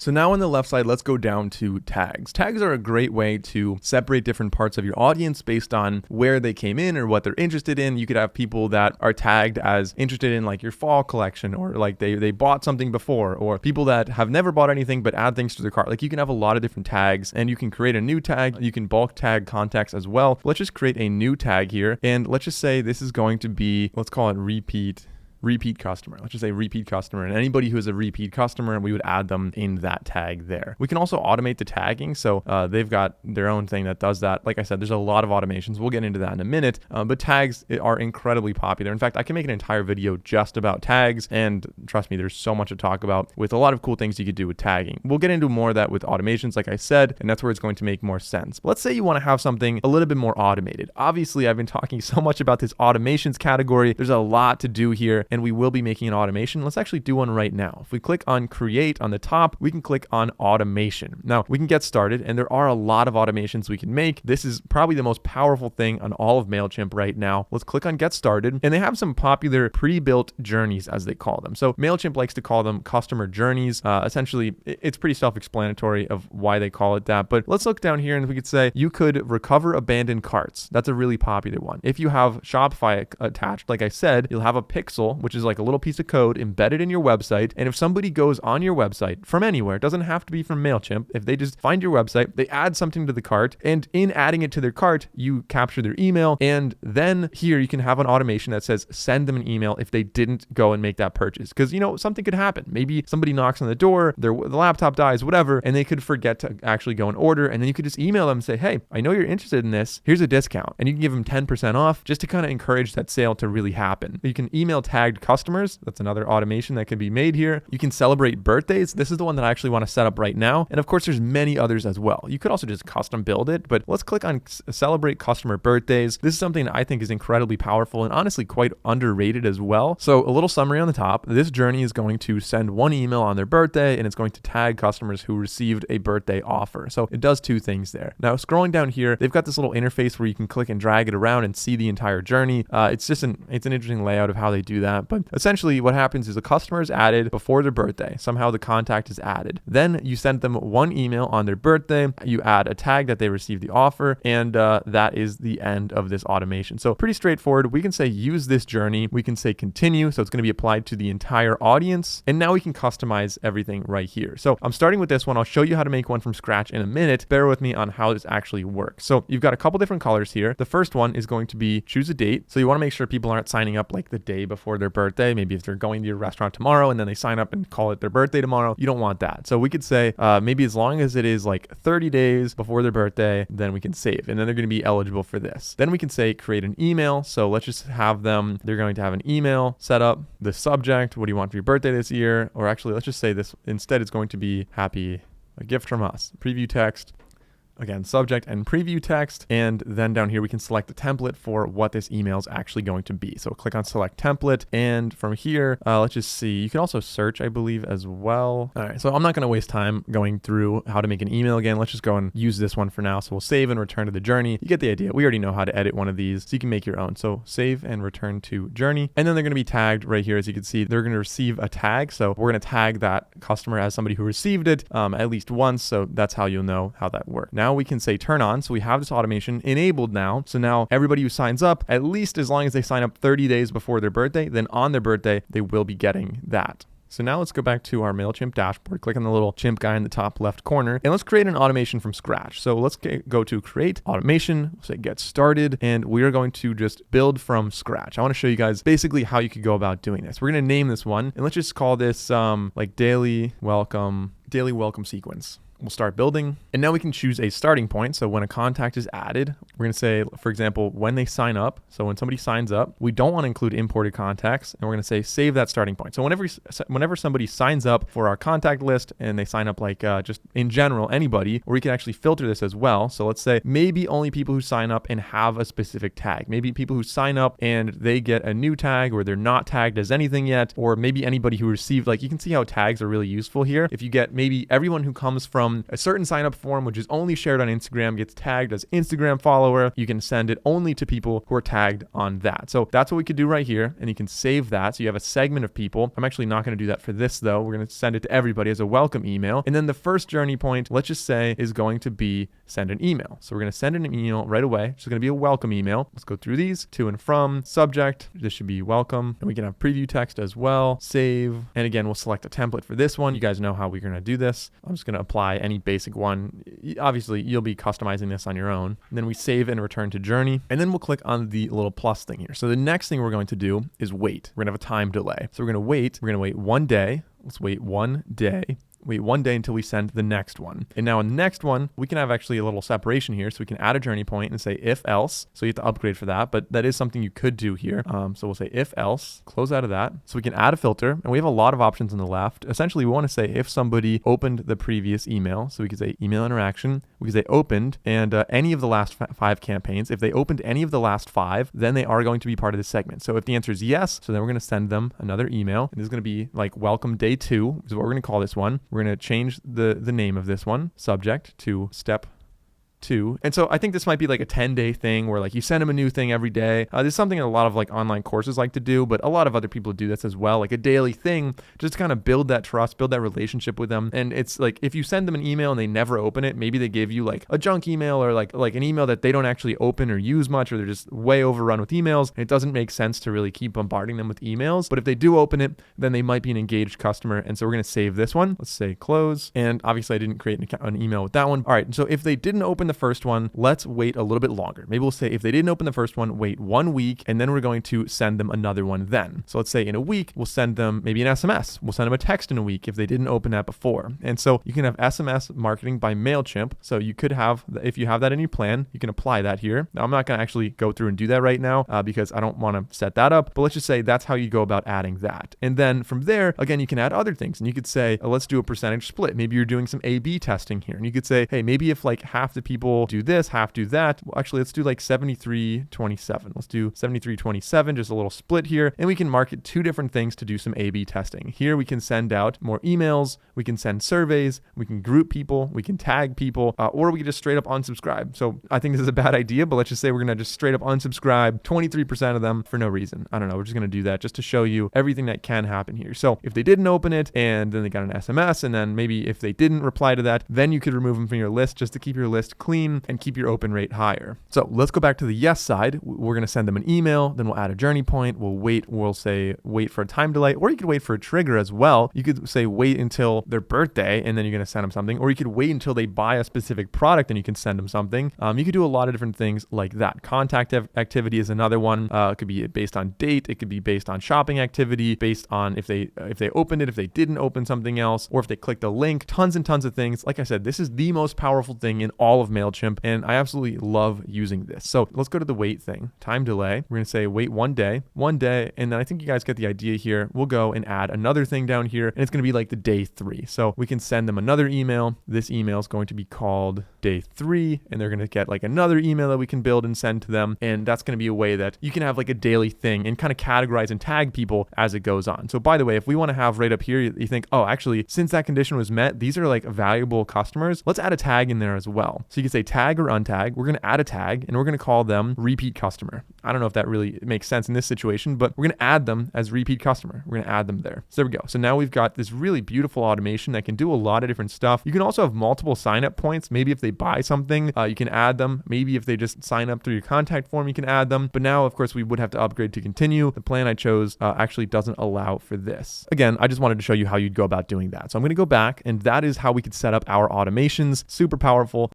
So now on the left side, let's go down to tags. Tags are a great way to separate different parts of your audience based on where they came in or what they're interested in. You could have people that are tagged as interested in like your fall collection, or like they bought something before, or people that have never bought anything but add things to their cart. Like you can have a lot of different tags, and you can create a new tag. You can bulk tag contacts as well. Let's just create a new tag here, and let's just say this is going to be, let's call it repeat customer. Let's just say repeat customer, and anybody who is a repeat customer, and we would add them in that tag there. We can also automate the tagging. So they've got their own thing that does that. Like I said, there's a lot of automations. We'll get into that in a minute, but tags are incredibly popular. In fact, I can make an entire video just about tags, and trust me, there's so much to talk about with a lot of cool things you could do with tagging. We'll get into more of that with automations, like I said, and that's where it's going to make more sense. Let's say you want to have something a little bit more automated. Obviously, I've been talking so much about this automations category. There's a lot to do here, and we will be making an automation. Let's actually do one right now. If we click on create on the top, we can click on automation. Now we can get started, and there are a lot of automations we can make. This is probably the most powerful thing on all of Mailchimp right now. Let's click on get started, and they have some popular pre-built journeys, as they call them. So Mailchimp likes to call them customer journeys. Essentially, it's pretty self-explanatory of why they call it that. But let's look down here, and we could say you could recover abandoned carts. That's a really popular one. If you have Shopify attached, like I said, you'll have a pixel, which is like a little piece of code embedded in your website. And if somebody goes on your website from anywhere, it doesn't have to be from Mailchimp. If they just find your website, they add something to the cart, and in adding it to their cart, you capture their email. And then here you can have an automation that says, send them an email if they didn't go and make that purchase. Because, you know, something could happen. Maybe somebody knocks on the door, the laptop dies, whatever, and they could forget to actually go and order. And then you could just email them and say, hey, I know you're interested in this. Here's a discount. And you can give them 10% off just to kind of encourage that sale to really happen. You can email tagged customers. That's another automation that can be made here. You can celebrate birthdays. This is the one that I actually want to set up right now. And of course, there's many others as well. You could also just custom build it, but let's click on celebrate customer birthdays. This is something that I think is incredibly powerful and honestly quite underrated as well. So a little summary on the top. This journey is going to send one email on their birthday, and it's going to tag customers who received a birthday offer. So it does two things there. Now, scrolling down here, they've got this little interface where you can click and drag it around and see the entire journey. It's an interesting layout of how they do that. But essentially what happens is a customer is added before their birthday. Somehow the contact is added. Then you send them one email on their birthday. You add a tag that they received the offer, and that is the end of this automation. So pretty straightforward. We can say use this journey. We can say continue. So it's going to be applied to the entire audience. And now we can customize everything right here. So I'm starting with this one. I'll show you how to make one from scratch in a minute. Bear with me on how this actually works. So you've got a couple different colors here. The first one is going to be choose a date. So you want to make sure people aren't signing up like the day before their birthday. Maybe if they're going to your restaurant tomorrow and then they sign up and call it their birthday tomorrow, you don't want that. So we could say maybe as long as it is like 30 days before their birthday, then we can save, and then they're going to be eligible for this. Then we can say create an email. So let's just have them, they're going to have an email set up. The subject, what do you want for your birthday this year? Or actually, let's just say this instead, it's going to be happy, a gift from us. Preview text. Again, subject and preview text. And then down here, we can select the template for what this email is actually going to be. So click on select template. And from here, let's just see. You can also search, I believe, as well. All right. So I'm not going to waste time going through how to make an email again. Let's just go and use this one for now. So we'll save and return to the journey. You get the idea. We already know how to edit one of these, so you can make your own. So save and return to journey. And then they're going to be tagged right here. As you can see, they're going to receive a tag. So we're going to tag that customer as somebody who received it at least once. So that's how you'll know how that worked. Now we can say turn on. So we have this automation enabled now. So now everybody who signs up, at least as long as they sign up 30 days before their birthday, then on their birthday, they will be getting that. So now let's go back to our Mailchimp dashboard, click on the little chimp guy in the top left corner, and let's create an automation from scratch. So let's go to create automation, say get started, and we are going to just build from scratch. I want to show you guys basically how you could go about doing this. We're going to name this one, and let's just call this like daily welcome sequence. We'll start building, and now we can choose a starting point. So when a contact is added, we're going to say, for example, when they sign up. So when somebody signs up, we don't want to include imported contacts, and we're going to say save that starting point. So whenever somebody signs up for our contact list and they sign up like just in general, anybody, or we can actually filter this as well. So let's say maybe only people who sign up and have a specific tag. Maybe people who sign up and they get a new tag or they're not tagged as anything yet, or maybe anybody who received, like you can see how tags are really useful here. If you get maybe everyone who comes from from a certain sign up form, which is only shared on Instagram, gets tagged as Instagram follower. You can send it only to people who are tagged on that. So that's what we could do right here. And you can save that. So you have a segment of people. I'm actually not going to do that for this though. We're going to send it to everybody as a welcome email. And then the first journey point, let's just say, is going to be send an email. So we're going to send an email right away. It's going to be a welcome email. Let's go through these. To and from, subject. This should be welcome. And we can have preview text as well. Save. And again, we'll select a template for this one. You guys know how we're going to do this. I'm just going to apply any basic one. Obviously, you'll be customizing this on your own. And then we save and return to journey. And then we'll click on the little plus thing here. So the next thing we're going to do is wait. We're going to have a time delay. So we're going to wait. We're going to wait 1 day. Let's wait 1 day. Wait 1 day until we send the next one. And now in the next one, we can have actually a little separation here. So we can add a journey point and say if else. So you have to upgrade for that, but that is something you could do here. So we'll say if else, close out of that. So we can add a filter, and we have a lot of options on the left. Essentially, we want to say if somebody opened the previous email. So we could say email interaction. We could say opened, and any of the last 5 campaigns. If they opened any of the last 5, then they are going to be part of this segment. So if the answer is yes, so then we're going to send them another email. And this is going to be like welcome day 2 is what we're going to call this one. We're going to change the name of this one, subject, to step 2. And so I think this might be like a 10-day thing where like you send them a new thing every day. This is something that a lot of like online courses like to do, but a lot of other people do this as well, like a daily thing, just to kind of build that trust, build that relationship with them. And it's like if you send them an email and they never open it, maybe they give you like a junk email or like an email that they don't actually open or use much, or they're just way overrun with emails, and it doesn't make sense to really keep bombarding them with emails. But if they do open it, then they might be an engaged customer. And so we're going to save this one. Let's say close. And obviously I didn't create an email with that one. All right. So if they didn't open the first one, let's wait a little bit longer. Maybe we'll say if they didn't open the first one, wait 1 week, and then we're going to send them another one then. So let's say in a week, we'll send them maybe an SMS. We'll send them a text in a week if they didn't open that before. And so you can have SMS marketing by Mailchimp. So you could have, if you have that in your plan, you can apply that here. Now I'm not going to actually go through and do that right now because I don't want to set that up, but let's just say that's how you go about adding that. And then from there, again, you can add other things, and you could say, let's do a percentage split. Maybe you're doing some A/B testing here, and you could say, hey, maybe if like half the people do this, half do that. Well, actually, let's do like 73-27. Let's do 73-27, just a little split here. And we can market 2 different things to do some A/B testing. Here we can send out more emails, we can send surveys, we can group people, we can tag people, or we can just straight up unsubscribe. So I think this is a bad idea, but let's just say we're going to just straight up unsubscribe 23% of them for no reason. I don't know. We're just going to do that just to show you everything that can happen here. So if they didn't open it and then they got an SMS, and then maybe if they didn't reply to that, then you could remove them from your list just to keep your list clean and keep your open rate higher. So let's go back to the yes side. We're going to send them an email, then we'll add a journey point. We'll say wait for a time delay, or you could wait for a trigger as well. You could say wait until their birthday and then you're going to send them something, or you could wait until they buy a specific product and you can send them something. You could do a lot of different things like that. Contact activity is another one. It could be based on date. It could be based on shopping activity, based on if they opened it, if they didn't open something else, or if they clicked a link. Tons and tons of things. Like I said, this is the most powerful thing in all of Mailchimp, and I absolutely love using this. So let's go to the wait thing. Time delay. We're going to say wait 1 day, and then I think you guys get the idea here. We'll go and add another thing down here, and it's going to be like the day 3. So we can send them another email. This email is going to be called day 3, and they're going to get like another email that we can build and send to them. And that's going to be a way that you can have like a daily thing and kind of categorize and tag people as it goes on. So by the way, if we want to have right up here, you think, oh, actually, since that condition was met, these are like valuable customers. Let's add a tag in there as well. So you can say tag or untag. We're going to add a tag, and we're going to call them repeat customer. I don't know if that really makes sense in this situation, but we're going to add them as repeat customer. We're going to add them there. So there we go. So now we've got this really beautiful automation that can do a lot of different stuff. You can also have multiple sign up points. Maybe if they buy something, you can add them. Maybe if they just sign up through your contact form, you can add them. But now, of course, we would have to upgrade to continue. The plan I chose actually doesn't allow for this. Again, I just wanted to show you how you'd go about doing that. So I'm going to go back, and that is how we could set up our automations. Super powerful.